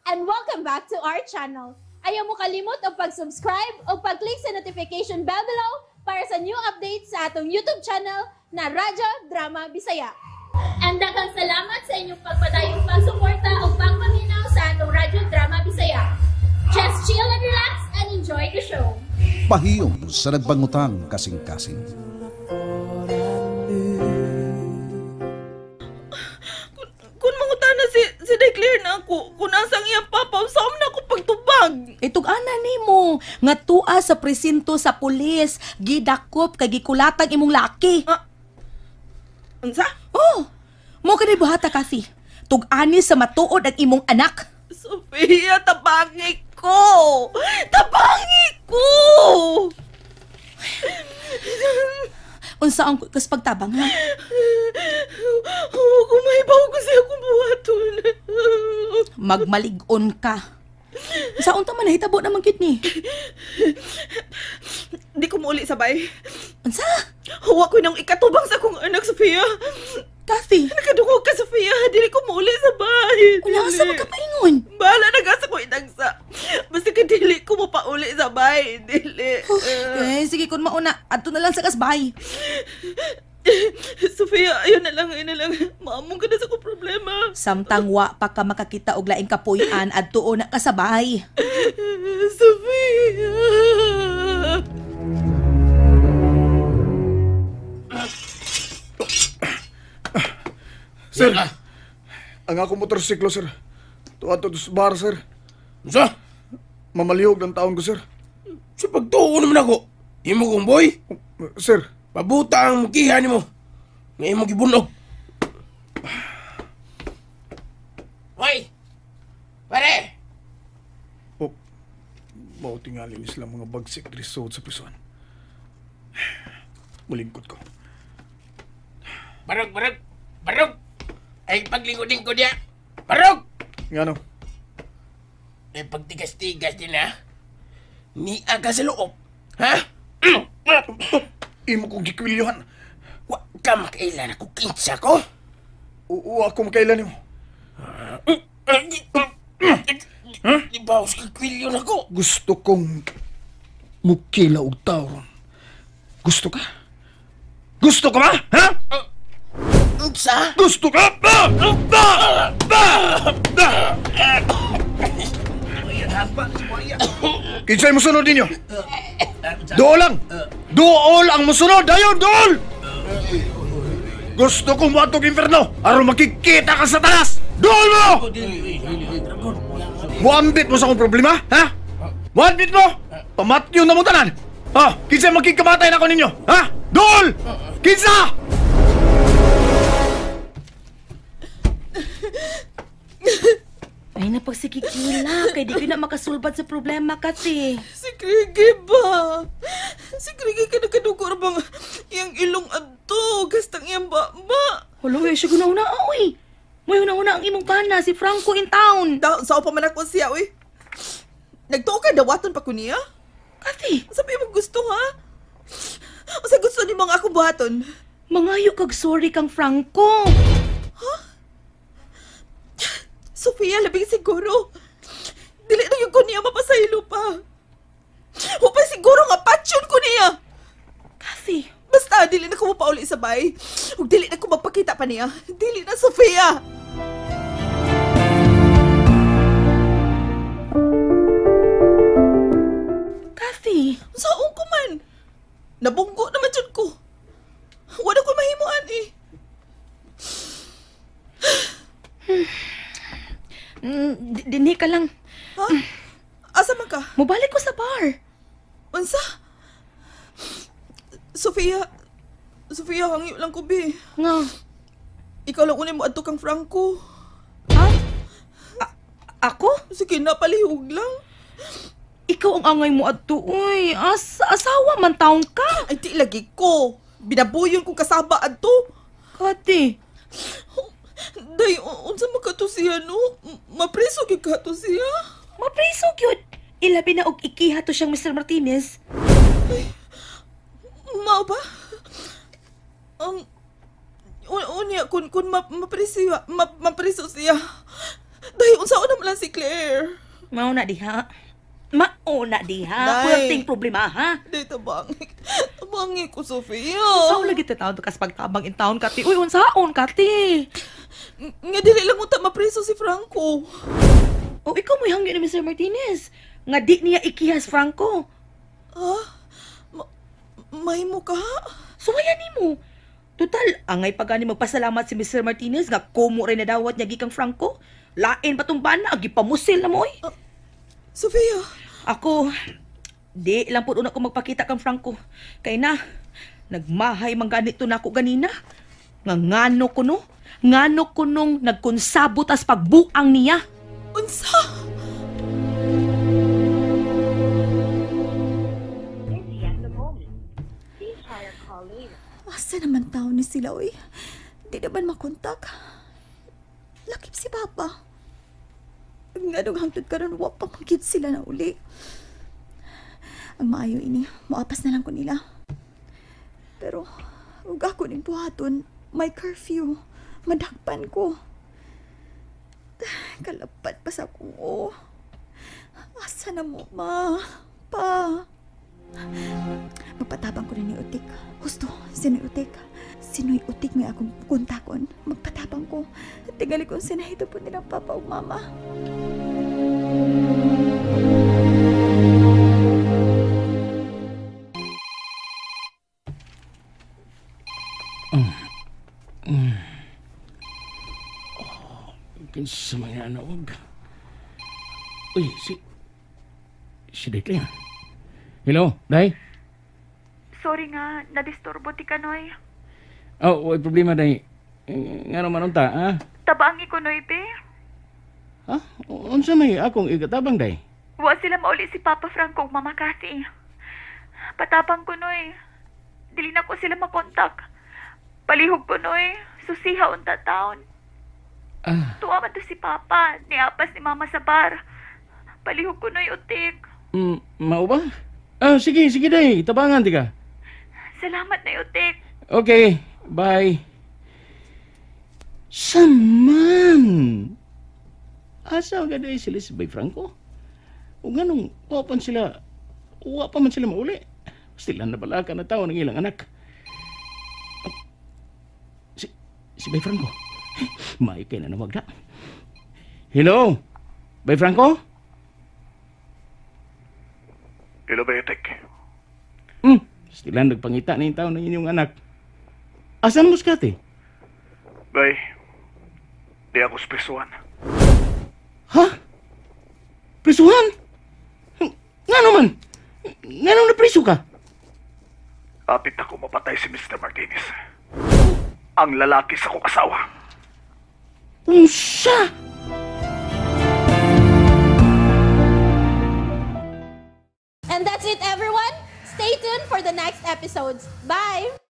and welcome back to our channel. Ayaw mo kalimot o pag-subscribe o pag-click sa notification bell below para sa new updates sa atong YouTube channel na Radyo Drama Bisaya. And daghang salamat sa inyong pagpadayong pagsuporta o pagpaminaw sa atong Radyo Drama Bisaya. Just chill and relax and enjoy the show. Pahiyong sa nagbangutang kasing-kasing. Kung mangutan na si Declare na ako, kung nasang iyang papa, saan na ako pagtubag? Itog ana nimo nga tua sa presinto sa pulis, gidakop kay gikulatag imong laki. Unsa? Oh, mo kani buhata kasi. Tug-ani sa matuod ang imong anak. Sofia, tabangi ko! Tabangi ko! Unsa ang kas pagtabang ha? Kumahibaw ko siya kung buhaton. Magmalig-on ka. Sa unta man nahitabo naman kit ni. Di ko mauli sabay. Unsa? Huwa ko nang ikatubang sa akong anak, Sofia. Kasi, Nakadungog ka, Sofia. Dili ko mauli sabay. unasa man ka paingon? Bahala na gasa ko idagsa. Basta ka dili ko mapauli sabay. Dili. Okay, sige kun mauna, adto na lang sa kasbay. Sofia, ayun na lang. Maamong ka na sa kong problema. Samtang wa pa ka makakita og laing kapuy-an adtuo na kasabay. Sofia! Sir, ang akong motorsiklo, sir. Tuwa to sa bar, sir. Sa? Mamalihog ng taon ko, sir. Sa pagtuo naman ako. Imo kong boy. Sir, Pabuta ang mukihan mo. Nga imo gibunog. Hoy! Pare! oh, mau tingali sila mga bagsik resort sa prison. Mulingkot ko. Barog! Ay paglingkod-lingkod niya. Barog! Nga no? Ay pagtigas-tigas din ha. Ni aga sa loob. Ha? Imo kong gikwilyohan. Wa ka makailan ako kinsa ko? Uwa ako makailan mo. Di ba ako kwilyo na ko? Gusto kong mukila og tawron. Gusto ka? Gusto ka ba? Ha? Sa? Gusto ka? Kinsay mo sunod ninyo? Dool lang! Dool ang musunod! Dayon, dool! Gusto kong matog inferno aron makikita ka sa taas! Dool mo! Muambit mo sa akong problema, ha? Muambit mo! Pamatyo na mo tanan! Ha? Kinsay magkikamatay na ako ninyo? Ha? Dool! Kinsa! Ay napagsikikila kay di ko na makasulbad sa problema kasi. Si Krigi ba? Si Krigi ka nakadugor bang iyang ilong adto. Gastang iyang ba? Hulo, siya guna-una oy. May una-una ang imong pana, si Franco in town. Saan pa man ako siya, uy? Nagtuo ka dawaton pa ko niya? Kasi, Sabi mo gusto, ha? O sa gusto ni mga akong buhaton? mangayo kag sorry kang Franco. Sofia, labing siguro. Dili na yung ko niya mapasaylo pa. Hupay siguro nga patsyon ko niya. Kasi, Basta, dili na ko mapauli sa bay. Huwag dili na ko magpakita pa niya. Dili na, Sofia. kasi, Saan ko man? Nabunggo naman dyan ko. Wala ko mahimuan eh. Dini ka lang. Ha? Asa man ka? Mubalik ko sa bar. Unsa? Sofia, hangyo lang ko, be. Nga, Ikaw lang unin mo adto kang Franco. ha? Ako? Sige na, palihog lang. Ikaw ang angay mo adto, uy. Asawa man taong ka. Ay, di lagi ko. Binabuyon kong kasaba adto. Kati, Day, unsa makato siya, no? Mapreso gyud ka to siya. mapriso yun. Ilabi na og ikiha to siyang Mr. Martinez. Mao ba? Unya, kun mapreso siya. Dahil unsa na lang si Claire. Mauna diha. Mauna diha. Day. Pwedeng problema, ha? Day, tabangi. Tabangi ko, Sofia. Sao lagi taon to kas pagtabang in taon kati. Uy, unsaon kati? Nga dili lang mo mapreso si Franco. O ikaw mo hanggi ni Mr. Martinez. Nga di niya ikihas Franco. Mahimo ka? Suwayan nimo. Total, angay pa gani magpasalamat si Mr. Martinez nga kumo rin na dawat niya gikang Franco. Lain pa tong bana, gipamusil na mo eh. Sofia. Ako, di lang po una ko magpakita kang Franco. Kay na, nagmahay man ganito na ako ganina. Nga ngano ko no? Ngano ko nung nagkonsabot as pagbuang niya. Unsa? Asa naman tao ni sila, oy? Di naman makontak. Lakip si Papa. Nga nung hangtod ka ron, wap pa magkit sila na uli. Ang maayo ini, maapas na lang ko nila. Pero, huwag ako ning buhaton, may curfew. Madakpan ko. Kalapad pa sa kuo. Asa na mo, Ma? Pa? Magpatabang ko rin ni Utik. Gusto, sino'y Utik? Sino'y Utik may akong kontakon? Magpatabang ko. Tingali kong sinahito po nilang Papa o Mama. Kinsa man yan nawag. Uy, si Day Claire. Hello, Day? Sorry nga, nadisturbo ti Kanoy. Oh, way problema, Day. Nga naman unta, ha? Tabangi ko, Noy, be. Ha? Unsa may akong igatabang, Day? Wa sila mauli si Papa Franco ug Mama Cathy. Patabang ko, Noy. Dili na ko sila makontak. Palihog ko, Noy. Susiha unta taon. Tuwa man to si Papa. Niapas ni Mama sa bar. Palihog ko, Noy, Utik. Mao ba? Sige, Day. Tabangan, di ka. Salamat, Noy, Utik. Okay, bye. Saman! Asa ka day sila si Bay Franco? O nga nung wa pa man sila mauli. Sila na bala ka na tao ng ilang anak. Si Bay Franco? May kay na nawag na. Hello? Bay Franco? Hello, Betek. Sila nagpangita na yung tao ng inyong anak. Asan mo skate? Bay, di ako spesuan. Ha? Prisuhan? Nga naman? Nga nung napriso ka? Apit ako mapatay si Mr. Martinez. Ang lalaki sa kong asawa. Unsa? And that's it, everyone. Stay tuned for the next episodes. Bye!